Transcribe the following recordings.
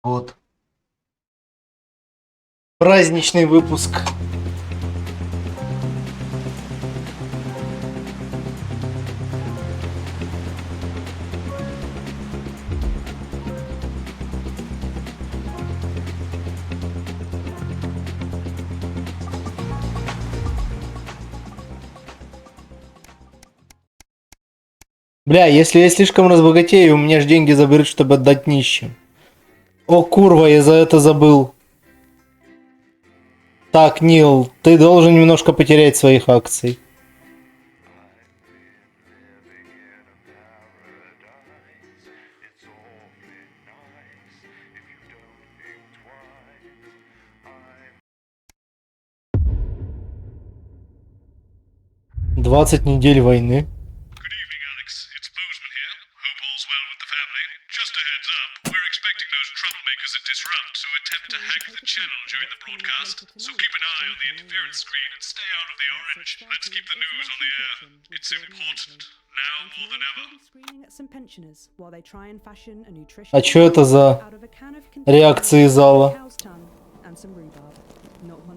Вот. Праздничный выпуск. Бля, если я слишком разбогатею, у меня ж деньги заберут, чтобы отдать нищим. О, курва, я за это забыл. Так, Нил, ты должен немножко потерять своих акций. «20 недель войны». А чё это за реакции зала?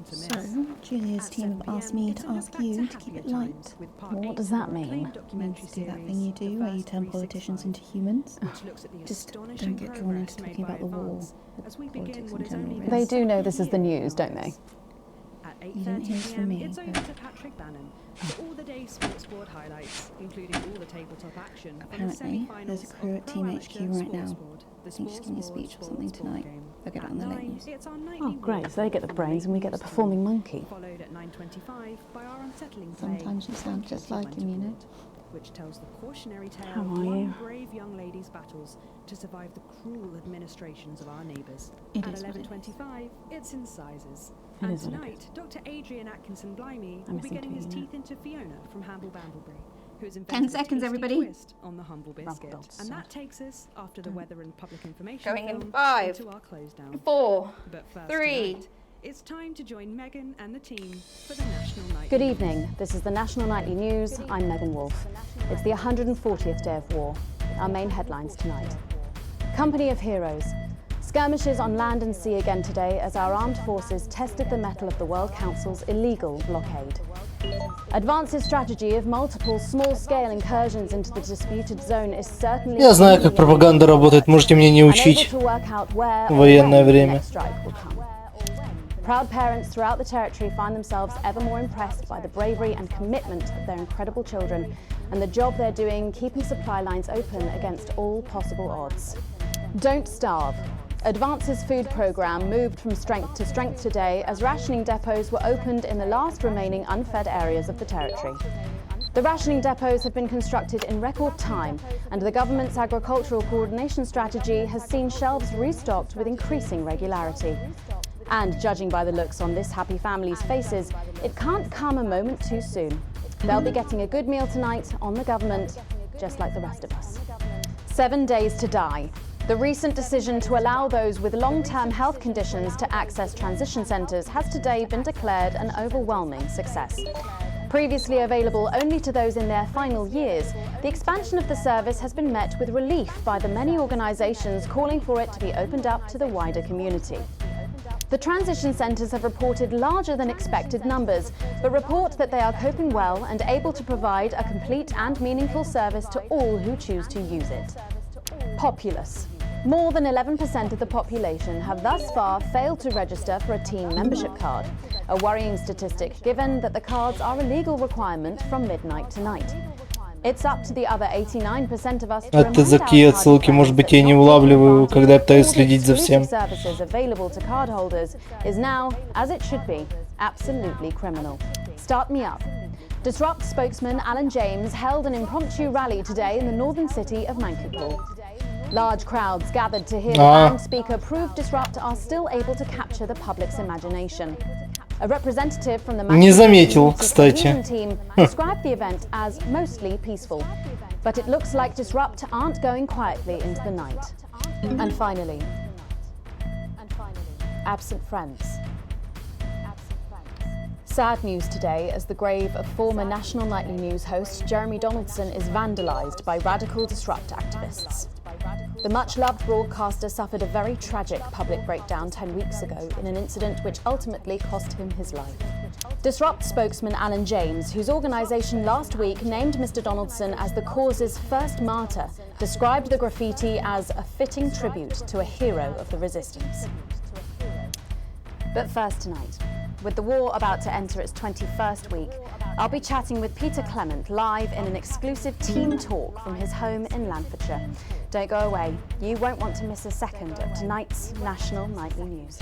So, Julia's team have asked me to ask you to keep it light. What does that mean? It means to do that thing you do where you turn politicians into humans. Just don't get drawn into talking about the war or politics in general. Really. They do know this is the news, don't they? You didn't hear from me, but apparently there's a crew at Team HQ right now. I think she's giving a speech or something tonight. They'll get it on the late news. Oh, great. So they get the brains and we get the performing monkey. Sometimes you sound just like him, you know. Which tells the cautionary tale How of are you? one brave young lady's battles to survive the cruel administrations of our neighbours. It At is what it is. 11:25, it's in sizes. It And is what it tonight, Dr. Adrian Atkinson Blimey I'm will be missing getting his two, you know. teeth into Fiona from Hamble Bambleberry, who has 10 invented a seconds, tasty everybody. twist on the humble biscuit. Rumpel's And that side. takes us, after the weather and public information Going in film, 5, into our close down. 4, But first 3. tonight, it's time to join Megan and the team for the National Night. Good evening. This is the National Nightly News. I'm Megan Wolfe. It's the 140th day of war. Our main headlines tonight. Company of heroes. Skirmishes on land and sea again today as our armed forces tested the mettle of the World Council's illegal blockade. Advance's strategy of multiple small-scale incursions into the disputed zone is certainly... Я знаю, как пропаганда работает, можете мне не unable учить. to work out where в or военное when the время. next strike will come. Proud parents throughout the territory find themselves ever more impressed by the bravery and commitment of their incredible children and the job they're doing keeping supply lines open against all possible odds. Don't starve. Advance's food programme moved from strength to strength today as rationing depots were opened in the last remaining unfed areas of the territory. The rationing depots have been constructed in record time, and the government's agricultural coordination strategy has seen shelves restocked with increasing regularity. And judging by the looks on this happy family's faces, it can't come a moment too soon. They'll be getting a good meal tonight on the government, just like the rest of us. 7 days to die. The recent decision to allow those with long-term health conditions to access transition centres has today been declared an overwhelming success. Previously available only to those in their final years, the expansion of the service has been met with relief by the many organisations calling for it to be opened up to the wider community. The transition centres have reported larger than expected numbers, but report that they are coping well and able to provide a complete and meaningful service to all who choose to use it. Populace. More than 11% of the population have thus far failed to register for a team membership card, a worrying statistic given that the cards are a legal requirement from midnight tonight. It's up to the other 89% of us to Это за remind какие our отсылки, card может быть, friends я не that not улавливаю, taking когда я advantage пытаюсь of all the следить за всем. exclusive services available to cardholders is now, as it should be, absolutely criminal. Start me up. Disrupt spokesman Alan James held an impromptu rally today in the northern city of Mankipool. Large crowds gathered to hear the band speaker prove Disrupt are still able to capture the public's imagination. A representative from the Не заметил, кстати. Manchester team described the event as mostly peaceful, but it looks like Disrupt aren't going quietly into the night. And finally, absent friends. Sad news today as the grave of former National Nightly News host Jeremy Donaldson is vandalised by radical Disrupt activists. The much-loved broadcaster suffered a very tragic public breakdown 10 weeks ago in an incident which ultimately cost him his life. Disrupt spokesman Alan James, whose organisation last week named Mr Donaldson as the cause's first martyr, described the graffiti as a fitting tribute to a hero of the resistance. But first tonight, with the war about to enter its 21st week, I'll be chatting with Peter Clement live in an exclusive team talk from his home in Lanfordshire. Don't go away, you won't want to miss a second of tonight's national nightly news.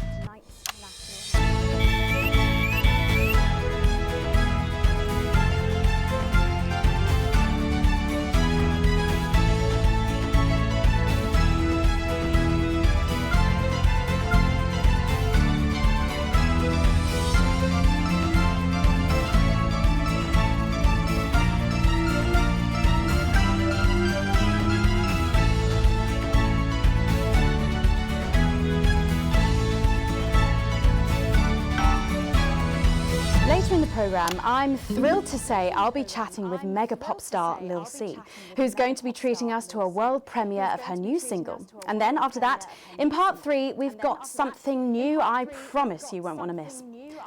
Later in the programme, I'm thrilled to say I'll be chatting with mega pop star Lil C, who's going to be treating us to a world premiere of her new single. And then after that, in part 3, we've got something new I promise you won't want to miss.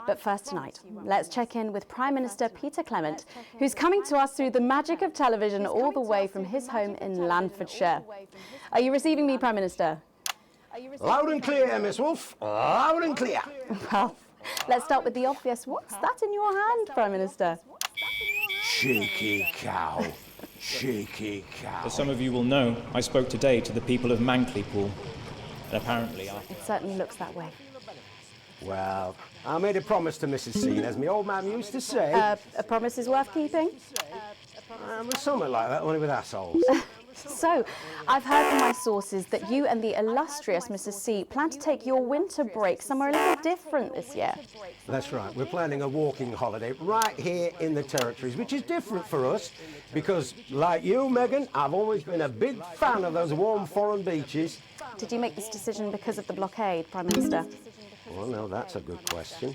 But first tonight, let's check in with Prime Minister Peter Clement, who's coming to us through the magic of television all the way from his home in Lanfordshire. Are you receiving me, Prime Minister? Loud and clear, Miss Wolf. Loud and clear. Well, let's start with the obvious. What's that in your hand, Prime Minister? Cheeky cow. Cheeky cow. As some of you will know, I spoke today to the people of Manklypool. And apparently It certainly looks that way. Well, I made a promise to Mrs. C, as my old man used to say. A promise is worth keeping? Something like that, only with assholes. So, I've heard from my sources that you and the illustrious Mrs. C plan to take your winter break somewhere a little different this year. That's right, we're planning a walking holiday right here in the territories, which is different for us because, like you, Megan, I've always been a big fan of those warm foreign beaches. Did you make this decision because of the blockade, Prime Minister? Well, no, that's a good question.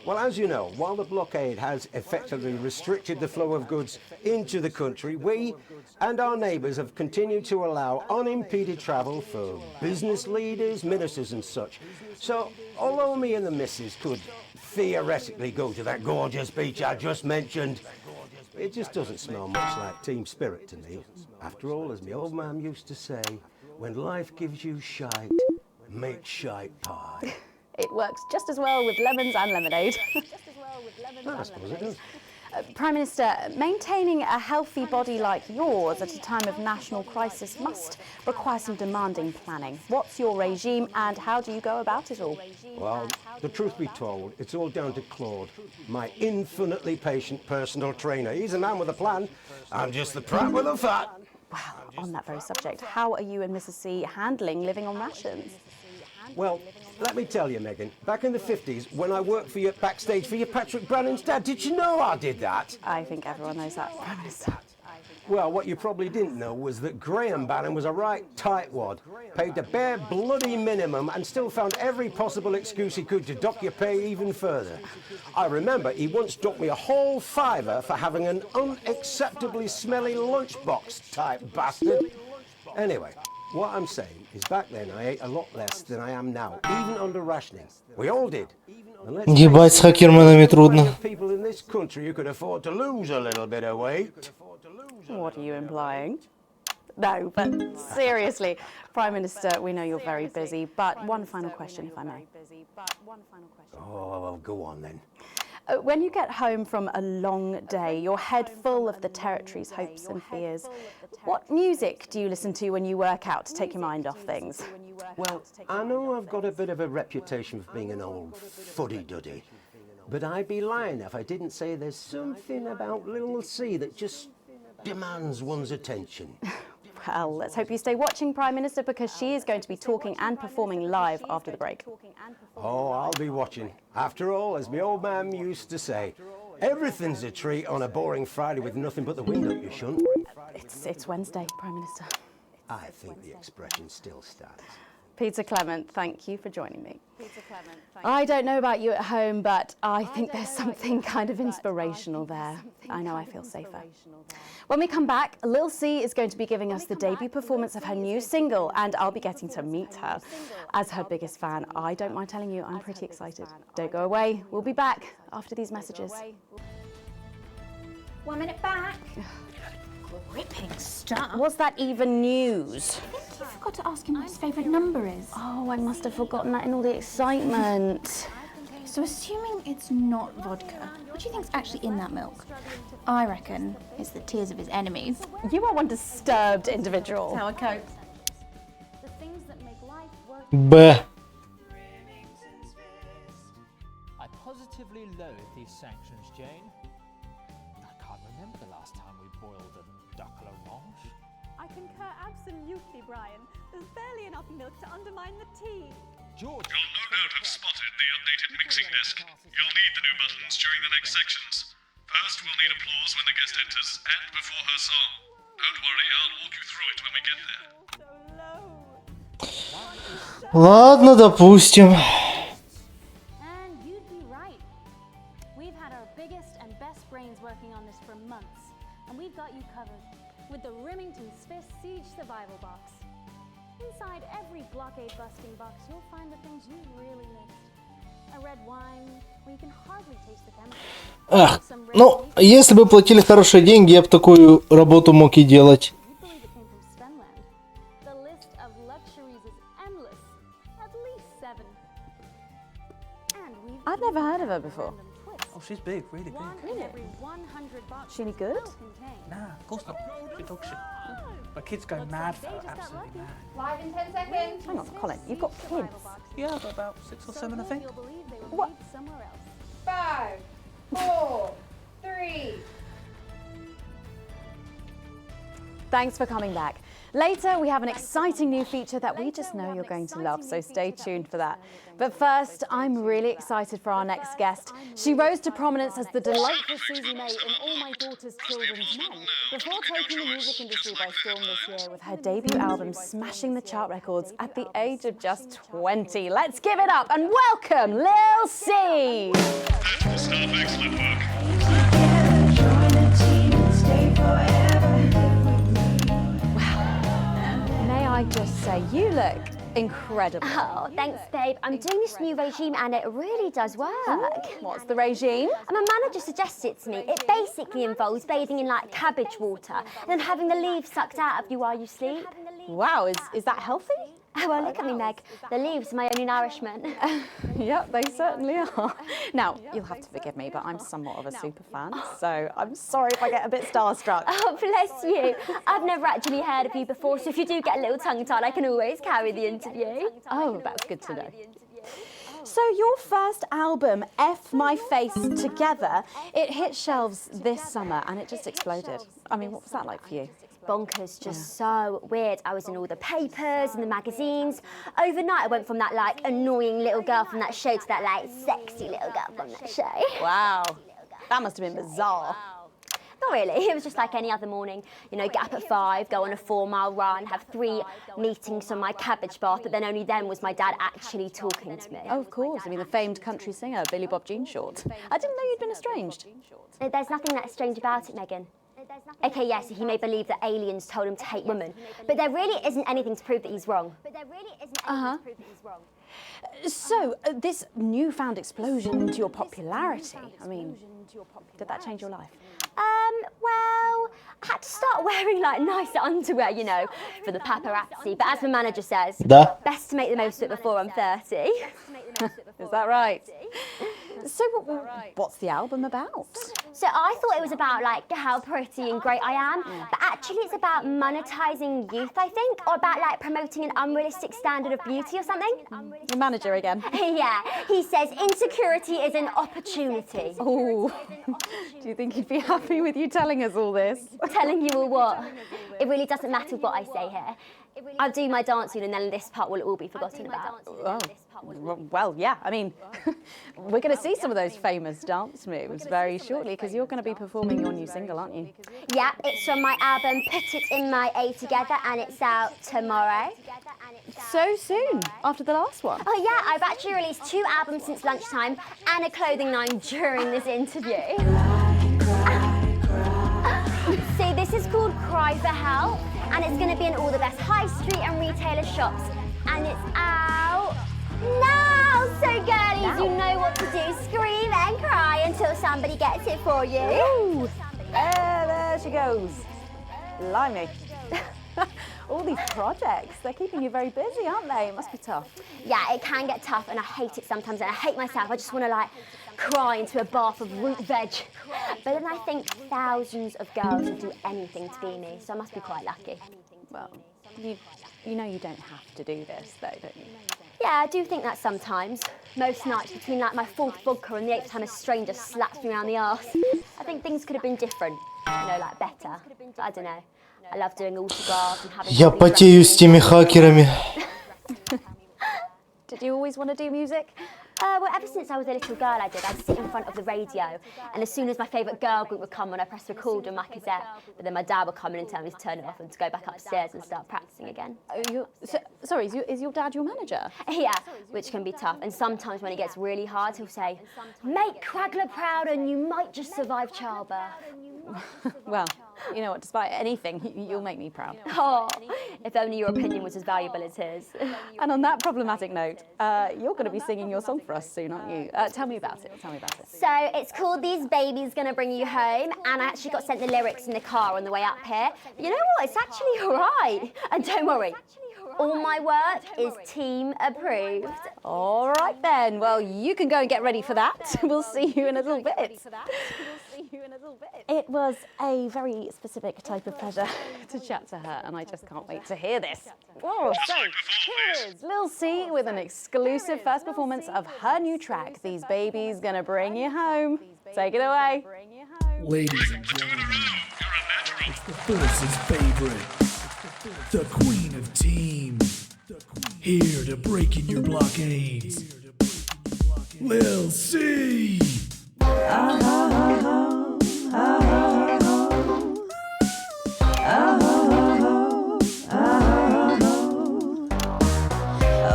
Well, as you know, while the blockade has effectively restricted the flow of goods into the country, we and our neighbours have continued to allow unimpeded travel for business leaders, ministers and such. So, although me and the missus could theoretically go to that gorgeous beach I just mentioned, it just doesn't smell much like team spirit to me. After all, as my old man used to say, when life gives you shite, make shite pie. It works just as well with lemons and lemonade. I suppose it does. Prime Minister, maintaining a healthy body like yours at a time of national crisis must require some demanding planning. What's your regime and how do you go about it all? Well, the truth be told, it's all down to Claude, my infinitely patient personal trainer. He's a man with a plan. I'm just the prat with the fat. Well, on that very subject, how are you and Mrs. C handling living on rations? Well, let me tell you, Megan, back in the 50s, when I worked for you backstage for your Patrick Brannan's dad, did you know I did that? I think everyone knows that, Prime Minister. Well, what you probably didn't know was that Graham Bannon was a right tightwad, paid the bare bloody minimum and still found every possible excuse he could to dock your pay even further. I remember he once docked me a whole £5 for having an unacceptably smelly lunchbox, type bastard. Anyway, what I'm saying is back then I ate a lot less than I am now, even under rationing. We all did. Ебать, с хакерманами трудно. People in this country who could afford to lose a little bit of weight. What are you implying? No, but seriously, Prime Minister, we know you're very busy, but one final question, if I may. Oh, well, go on then. When you get home from a long day, your head full of the territory's hopes and fears, what music do you listen to when you work out to take your mind off things? Well, I know I've got a bit of a reputation for being an old fuddy-duddy, but I'd be lying if I didn't say there's something about Lil C that just demands one's attention. Well, let's hope you stay watching, Prime Minister, because she is going to be talking and performing live after the break. Oh, I'll be watching. After all, as my old man used to say, everything's a treat on a boring Friday with nothing but the window you shunt. It's Wednesday, Prime Minister. I think the expression still stands. Peter Clement, thank you for joining me. I don't know about you at home, but I think there's something kind of inspirational there. I know I feel safer. When we come back, Lil C is going to be giving us the debut performance of her new single, and I'll be getting to meet her. As her biggest fan, I don't mind telling you I'm pretty excited. Don't go away. We'll be back after these messages. 1 minute back. Gripping stuff. Was that even news? I think you forgot to ask him what his favourite number is. Oh, I must have forgotten that in all the excitement. So assuming it's not vodka, what do you think's actually in that milk? I reckon it's the tears of his enemies. You are one disturbed individual. How I cope. Б. I positively loathe these sanctions, Jane. I can't remember the last time we boiled a duck à l'orange. I concur absolutely, Brian. There's barely enough milk to undermine the tea. George, You'll no doubt have spotted the updated mixing disc. You'll need the new buttons during the next sections. First, we'll need applause when the guest enters and before her song. Don't worry, I'll walk you through it when we get there. Ладно, допустим. And you'd be right. We've had our biggest and best brains working on this for months, and we've got you covered with the Remington Swiss Siege Survival Box. Inside every blockade-busting box, you'll find the things you really missed. A red wine, where you can hardly taste the chemicals. Ах, ну, если бы платили хорошие деньги, я бы такую работу мог и делать. You'd believe it came from Spenland. The list of luxuries is endless. At least 7. And we've I've never heard of her before. oh, she's big, really big. one in every 100 boxes. She any good? will contain. Nah, of course not. She's dog shit. My kids go mad for her, absolutely mad. 5 in 10 seconds. Hang on, Colin, you've got kids. Yeah, I've got about 6 or 7, I think. You'll believe they were made somewhere else. 5, 4, 3. Thanks for coming back. Later, we have an exciting new feature that we just know you're going to love, so stay tuned for that. But first, I'm really excited for our next guest. She rose to prominence as the delightful Susie May in All My Daughter's Children's Men, before taking the music industry by storm this year with her debut album smashing the chart records at the age of just 20. Let's give it up and welcome Lil C! Staff, excellent work. May I just say, you look incredible. Oh, thanks, babe. I'm doing this new regime and it really does work. What's the regime? And my manager suggested it to me. It basically involves bathing in like cabbage water and then having the leaves sucked out of you while you sleep. Wow, is that healthy? Oh, well, look at me, Meg. The leaves are my only nourishment. Yep, they certainly are. Now, you'll have to forgive me, but I'm somewhat of a super fan, so I'm sorry if I get a bit starstruck. Oh, bless you. I've never actually heard of you before, so if you do get a little tongue-tied, I can always carry the interview. Oh, that's good to know. So your first album, F My Face Together, it hit shelves this summer and it just exploded. I mean, what was that like for you? Bonkers, just so weird. I was in all the papers and the magazines. Overnight, I went from that like annoying little girl from that show to that like sexy little girl from that show. Wow, that must have been bizarre. Not really, it was just like any other morning. You know, get up at 5, go on a 4-mile run, have 3 meetings on my cabbage bath, but then only then was my dad actually talking to me. Oh, of course. I mean, the famed country singer, Billy Bob Jeanshort. I didn't know you'd been estranged. There's nothing that strange about it, Megan. Okay, yes, he may believe that aliens told him to hate women, but there really isn't anything to prove that he's wrong. So, this newfound explosion to your popularity, I mean, did that change your life? Well, I had to start wearing like nicer underwear, you know, for the paparazzi, but as my manager says, best to make the most of it before I'm 30. Is that right? So what's the album about? So I thought it was about like how pretty and great I am, but actually it's about monetizing youth, I think, or about like promoting an unrealistic standard of beauty or something. Your manager again? Yeah, he says insecurity is an opportunity. Oh, do you think he'd be happy with you telling us all this? Telling you all what? It really doesn't matter what I say here. I'll do my dancing and then this part will all be forgotten about. Oh, well, yeah, I mean, we're going to see some of those famous dance moves very shortly because you're going to be performing your new single, aren't you? Yeah, it's from my album Put It In My A Together and it's out tomorrow. So soon, after the last one? Oh yeah, I've actually released 2 albums since lunchtime and a clothing line during this interview. See, this is called Cry for Help and it's going to be in all the best high street and retailer shops and it's out now. So girlies, you know what to do. Scream and cry until somebody gets it for you. Ooh, there she goes. Blimey. All these projects, they're keeping you very busy, aren't they? It must be tough. Yeah, it can get tough and I hate it sometimes and I hate myself. I just want to like cry into a bath of root veg. But then I think thousands of girls would do anything to be me, so I must be quite lucky. Well, you know you don't have to do this though, don't you? Yeah, I do think that sometimes. Most nights between like my 4th vodka and the 8th time a stranger slaps me around the arse. I think things could have been different, you know, like better. But I don't know. I love doing autographs and having... Я потею с теми хакерами. Did you always want to do music? Well, ever since I was a little girl, I'd sit in front of the radio, and as soon as my favourite girl group would come on, I'd press record on my cassette, but then my dad would come in and tell me to turn it off and to go back upstairs and start practicing again. Sorry, is your dad your manager? Yeah, which can be tough, and sometimes when it gets really hard, he'll say, make Cragler proud and you might just survive childbirth. Well, you know what, despite anything, you'll make me proud. Oh, if only your opinion was as valuable as his. And on that problematic note, you're going to be singing your song for us soon, aren't you? Tell me about it, So it's called These Babies Gonna Bring You Home, and I actually got sent the lyrics in the car on the way up here. But you know what, it's actually all right. And don't worry, all my work is team approved. All right then, well, you can go and get ready for that. We'll see you in a little bit. It was a very specific type of pleasure to chat to her, and I just can't wait to hear this. Whoa, so here is Lil C with an exclusive first performance of her new track, These Babies Gonna Bring You Home. Take it away. Ladies and gentlemen, it's the force's favorite, the queen of teams, here to break in your blockades, Lil C.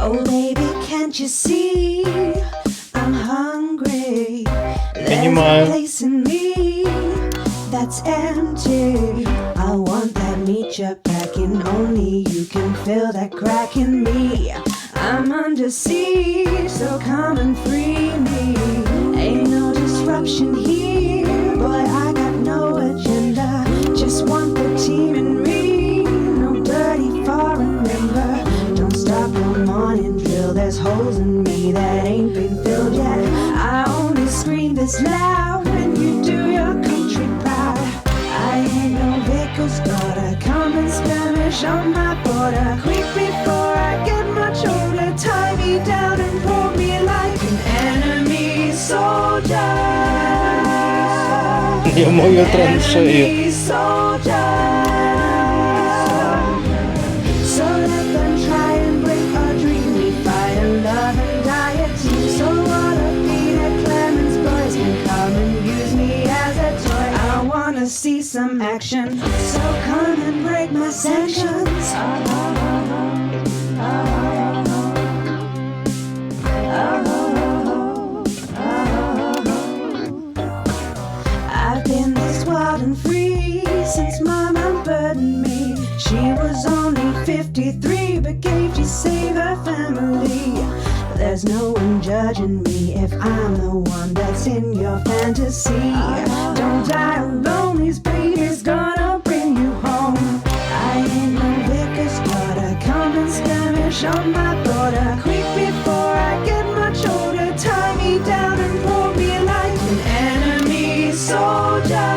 Oh baby, can't you see I'm hungry? There's a place in me that's empty. I want that meat you're packing. Only you can fill that crack in me. I'm under siege, so come and free me. Ain't no disruption here, boy, I got no agenda. Just want the team in me, no dirty foreign member. Don't stop no morning drill, there's holes in me that ain't been filled yet. I only scream this loud when you do your country proud. I ain't no vicar's daughter, come and skirmish on my border. Quick before I get much older, tie me down and pull me like an enemy soldier. Я мою траншею. So let them try and break our dream. We fight and love and die a team. So what a Peter Clemens boys can come and use me as a toy. I wanna see some action, so come and break my sanctions. I've been this wild and free since my mom burdened me. She was only 53 but gave to save her family. There's no one judging me if I'm the one that's in your fantasy. Don't die alone, these babies gonna bring you home. I ain't no vicar's daughter, come and skirmish on my border. Quick before I get much older, tie me down and pull me like an enemy soldier.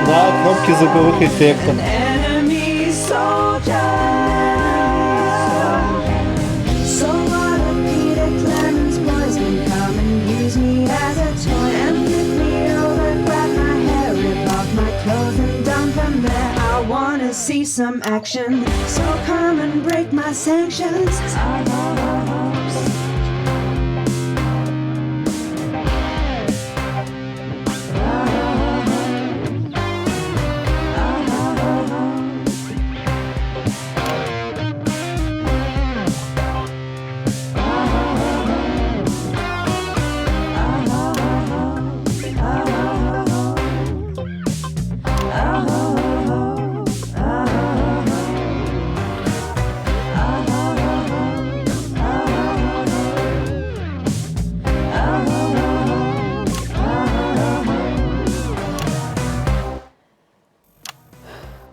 Да, кнопки звуковых эффектов. Enemy soldier. So what a Peter Clemens boys can come and use me as a toy and flip me over, grab my hair, rip off my clothes and dump them there. I wanna see some action. So come and break my sanctions.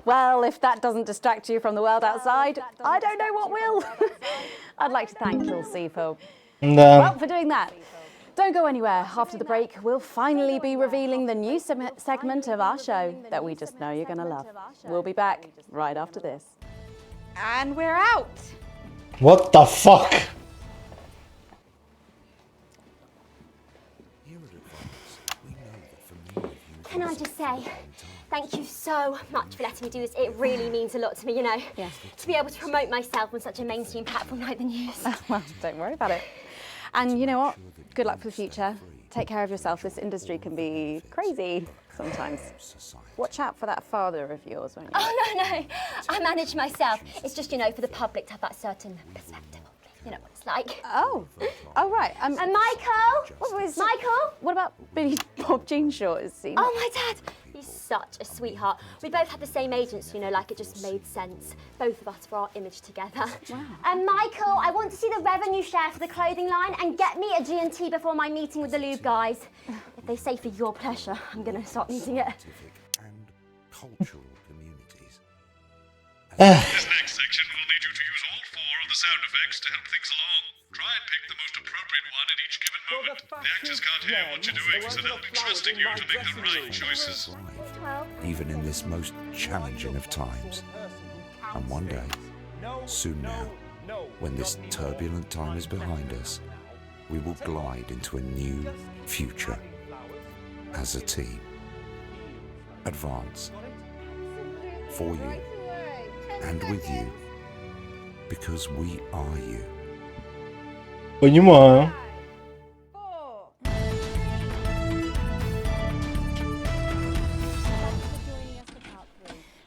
Well, if that doesn't distract you from the world outside, I don't know what will. I'd like to thank Lil C for, well, for doing that. Don't go anywhere. After the break, we'll finally be revealing the new segment of our show that we just know you're gonna love. We'll be back right after this. And we're out. What the fuck? Can I just say, thank you so much for letting me do this. It really means a lot to me, you know. Yeah. To be able to promote myself on such a mainstream platform like the news. Well, don't worry about it. And you know what? Good luck for the future. Take care of yourself. This industry can be crazy sometimes. Watch out for that father of yours, won't you? Oh, no. I manage myself. It's just, you know, for the public to have that certain perspective. You know what it's like. Oh right. And Michael? Michael? What about Billy Bob Jean Shorts? Oh, my dad. He's such a sweetheart. We both had the same agents, you know, like it just made sense. Both of us for our image together. Wow. And Michael, I want to see the revenue share for the clothing line and get me a G&T before my meeting with the lube guys. If they say for your pleasure, I'm going to start needing it. And cultural communities. This next section will need you to use all 4 of the sound effects to help things along. Try and pick the most appropriate one at each given moment. The actors can't hear what you're doing, so they'll be trusting you to make the right choices. Even in this most challenging of times. And one day, soon now, when this turbulent time is behind us, we will glide into a new future as a team. Advance. For you. And with you. Because we are you. Понимаю.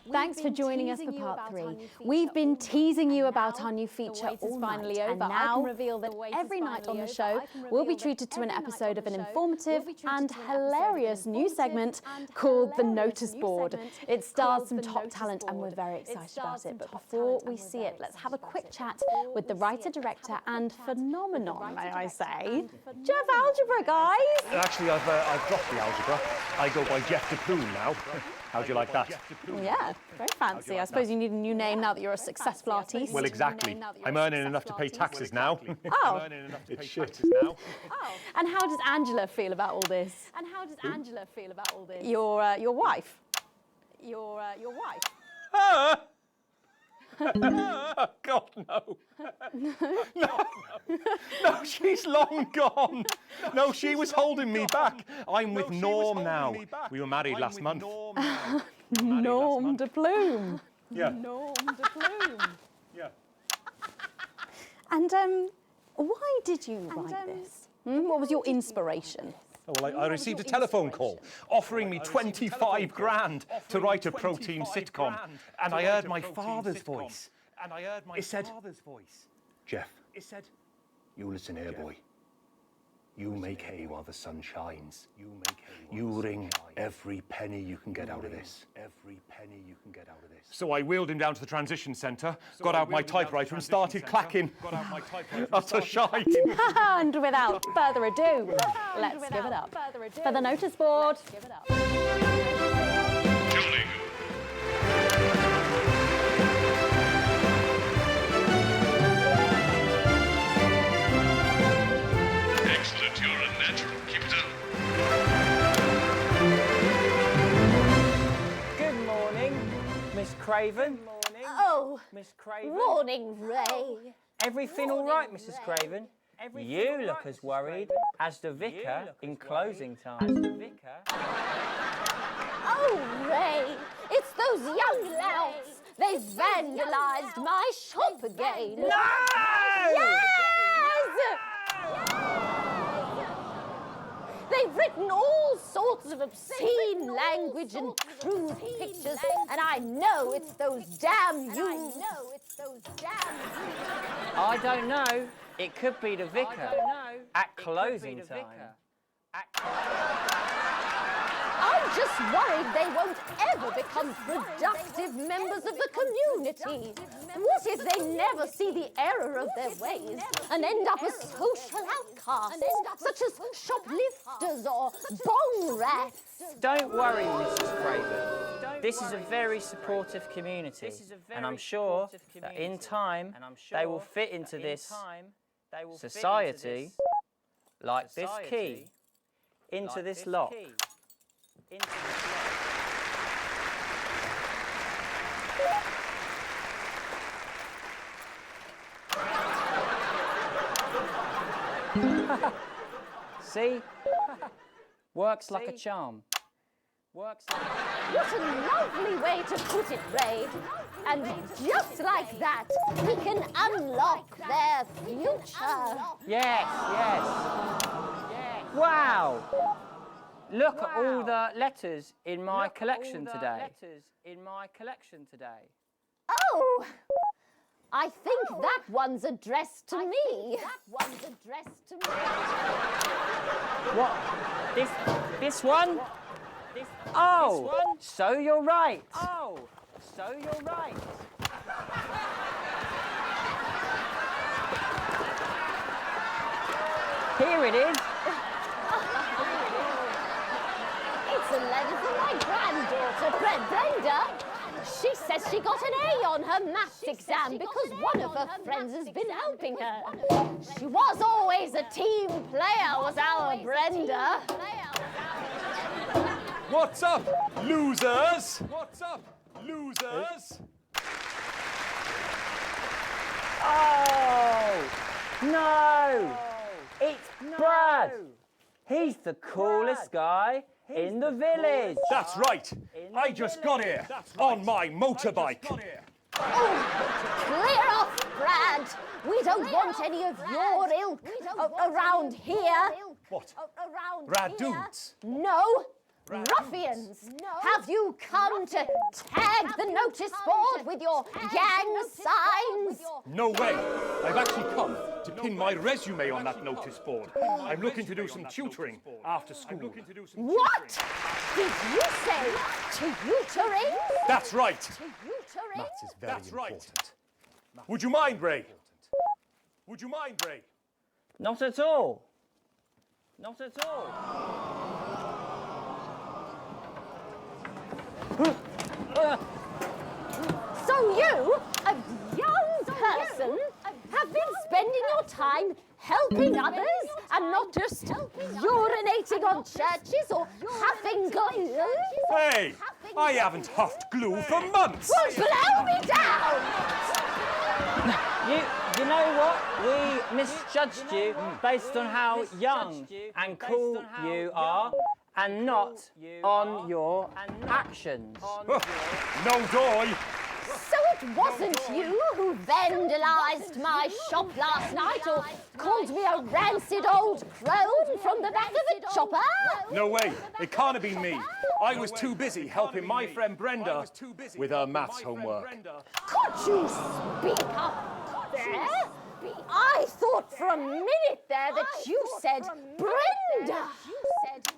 Thanks for joining us for part 3. We've been teasing you about our new feature all night, and now I can reveal that every night on the show we'll be treated to an episode of an informative and hilarious new segment called The Notice Board. It stars some top talent and we're very excited about it. But before we see it, let's have a quick chat with the writer, director and phenomenon, may I say, Jeff Algebra, guys! Actually, I've dropped the algebra. I go by Jeff DePoon now. How do you like that? Yeah, very fancy. I suppose you need a new name now that you're a successful artiste. Well, exactly. I'm earning enough to pay taxes now. Oh. It's shit. And how does Angela feel about all this? Your wife. Your wife. God, no. No, she's long gone. No, she was holding me back. I'm with Norm now. We were married last month. Norm de Plume. Yeah. Norm de Plume. Yeah. And why did you write this? What was your inspiration? Oh, well, I received a telephone call offering me 25 grand to write a pro-team sitcom, and I heard my father's voice. It said, Jeff, you listen here, boy. You make hay while the sun shines. You wring every penny you can get out of this. So I wheeled him down to the transition centre, got out my typewriter and started clacking. That's a shite. And without further ado, let's give it up for the notice board. Excellent, you're a natural. Keep it up. Good morning, Miss Craven. Oh, Miss Craven. morning, Ray. Everything all right, Mrs. Craven? You look as worried as the vicar in closing time. Oh, Ray, it's those young louts. They've vandalized my shop again. No! Yes! They've written all sorts of obscene language and crude pictures, and I know it's those damn youths. I don't know. It could be the vicar at closing time. I'm just worried they won't ever become productive members of the community. What if they never see the error of their ways and end up as social outcasts, such as shoplifters or bong rats? Don't worry, Mrs. Craven. This is a very supportive community, and I'm sure that in time they will fit into this society like this key into this lock. See? Works like a charm. Works like What a lovely way to put it, Ray. And just like that, we can unlock their future. Yes. Wow! Look at all the letters in my collection today. Oh! I think that one's addressed to me. What? This one? Oh! So you're right. Here it is. It's a letter from my granddaughter, Brenda. She says she got an A on her maths exam because one of her friends has been helping her. She was always a team player, was our Brenda. What's up, losers? Oh! No! It's Brad! He's the coolest guy in the village. That's right. I just got here on my motorbike. Oh, clear off, Brad. We don't want any of your ilk around here. What? Rad dudes? No. Ruffians! Have you come to tag the notice board with your gang signs? No way. I've actually come to pin my resume on that notice board. I'm looking to do some tutoring after school. What? Did you say tutoring? That's right. Maths is very important. Would you mind, Ray? Not at all. So you, a young person, have been spending your time helping others and not just urinating on churches or huffing glue? Hey, I haven't huffed glue for months. Well, blow me down! You know what? We misjudged you based on how young and cool you are and not on your actions. No doy. So it wasn't you who vandalized my shop last night or called me a rancid old crone from the back of a chopper? No way. It can't have been me. I was too busy helping my friend Brenda with her maths homework. Could you speak up there? I thought for a minute there that you said Brenda.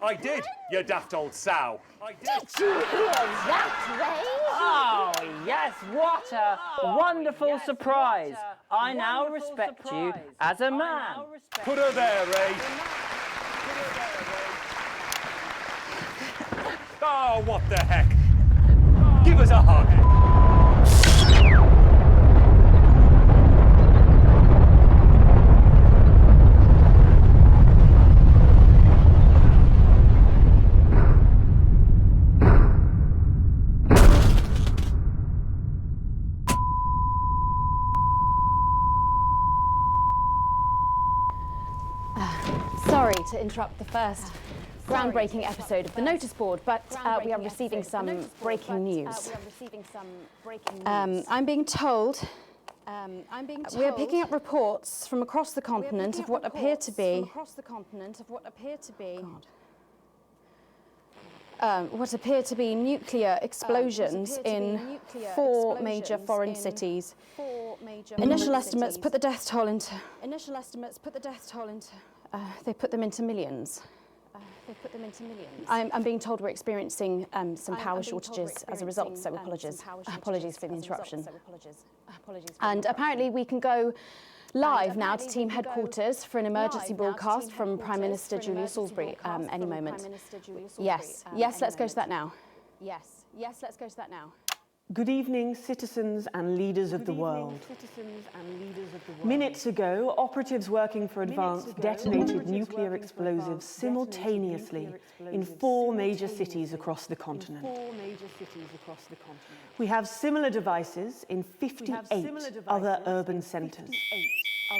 I did, you daft old sow. Did you hear that, Ray? Oh, yes, what a wonderful surprise. I now respect you as a man. Put her there, Ray. Oh, what the heck? Give us a hug. Sorry to interrupt the first groundbreaking episode of the notice board, but we are receiving some breaking news. I'm being told we are picking up reports from across the continent of what appear to be nuclear explosions in 4 major foreign cities. Initial estimates put the death toll into. They put them into millions. I'm being told we're experiencing some power shortages as a result, so apologies for the interruption. And apparently we can go live now to team headquarters for an emergency broadcast from Prime Minister Julius Salisbury any moment. Yes, let's go to that now. Good evening, citizens and leaders of the world. Minutes ago, operatives working for Advance detonated nuclear explosives simultaneously in 4 major cities across the continent. We have similar devices in 58 other urban centres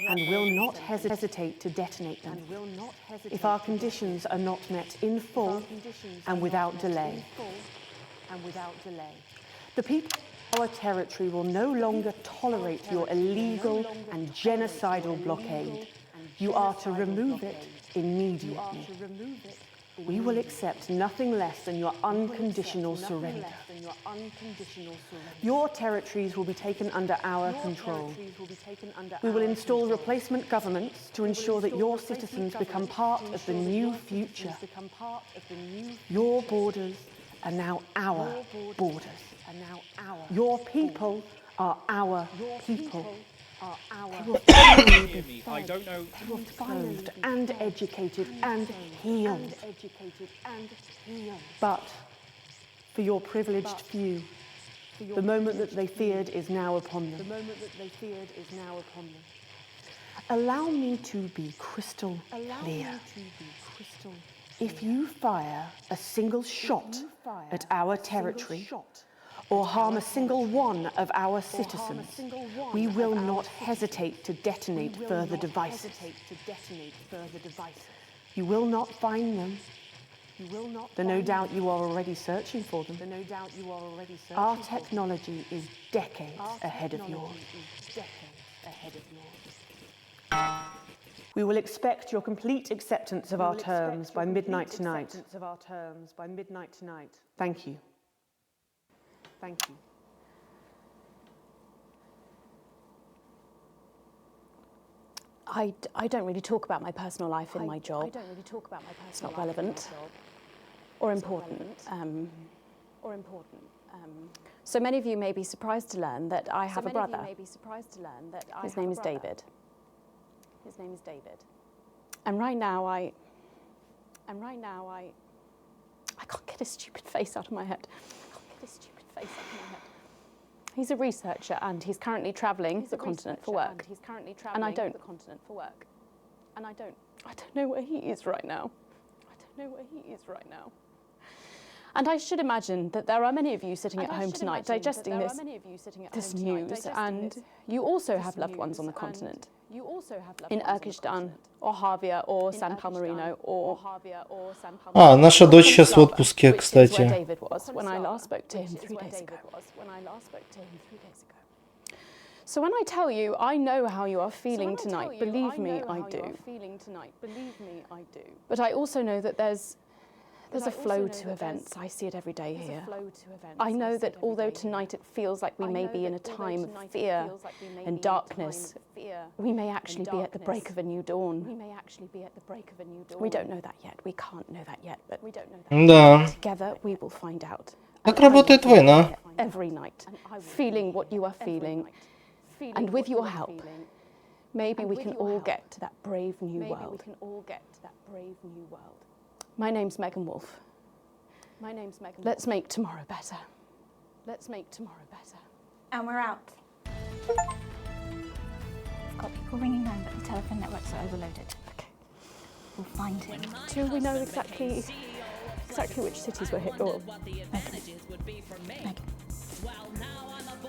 and will not hesitate to detonate them if our conditions are not met in full and without delay. The people of our territory will no longer tolerate your illegal and genocidal blockade. You are to remove it immediately. We will accept nothing less than your unconditional surrender. Your territories will be taken under our control. We will install replacement governments to ensure that your citizens become part of the new future. Your borders are now our borders. Your people are our people. They will finally be fed. They will be clothed and educated and healed. But for your privileged few, the moment that they feared is now upon them. Allow me to be crystal clear. If you fire a single shot at our territory, or harm a single one of our citizens, we will not hesitate to detonate further devices. You will not find them, though no doubt you are already searching for them. Our technology is decades ahead of yours. We will expect your complete acceptance of our terms by midnight tonight. Thank you. I don't really talk about my personal life in my job. It's not relevant or important. So many of you may be surprised to learn that I have a brother. His name is David. And right now I can't get his stupid face out of my head. He's a researcher and he's currently travelling the continent for work. And I don't know where he is right now. And I should imagine that there are many of you sitting at home tonight digesting this news, and you also have loved ones on the continent. In Urkistan, or Havia, or San Palmerino, or... наша дочь сейчас в отпуске, кстати. Where David was when I last spoke to him 3 days ago. So when I tell you, I know how you are feeling tonight, believe me, I do. But I also know that there's a flow to events. I see it every day here. I know that although tonight it feels like we may be in a time of fear and darkness, we may actually be at the break of a new dawn. We don't know that yet. We can't know that yet, but Да. together we will find out. Как работает война? Every night, feeling what you are feeling, and with your help, maybe we can all get to that brave new world. My name's Megan Wolf. Let's make tomorrow better. And we're out. I've got people ringing home, but the telephone networks are overloaded. Okay. We'll find him. Do we know exactly which cities were hit? Or Megan.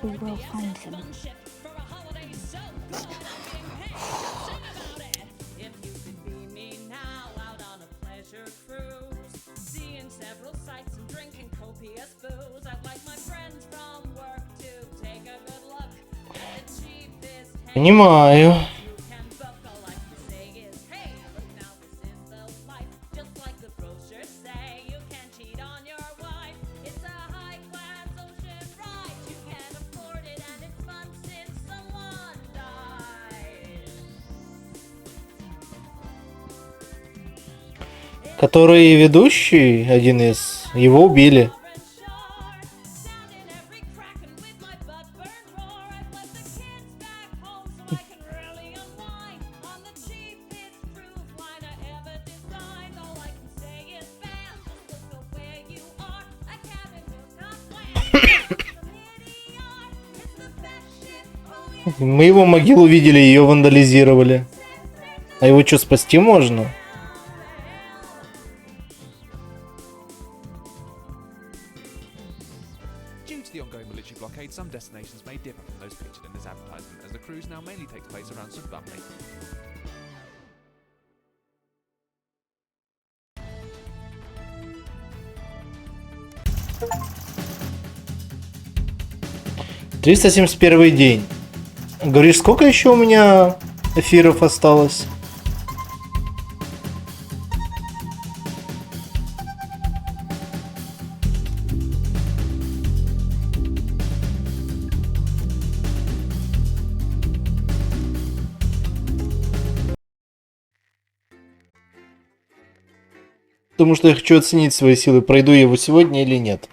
We will find him. If you could be me now out on a pleasure cruise. Понимаю. Который ведущий, один из, его убили. Мы его могилу видели, ее вандализировали. А его что, спасти можно? Due to the ongoing military blockade, some destinations may differ from those pictured in this advertisement, as the cruise now mainly takes place around Sudbury. «371 день». Говоришь, сколько еще у меня эфиров осталось? Потому что я хочу оценить свои силы, пройду я его сегодня или нет.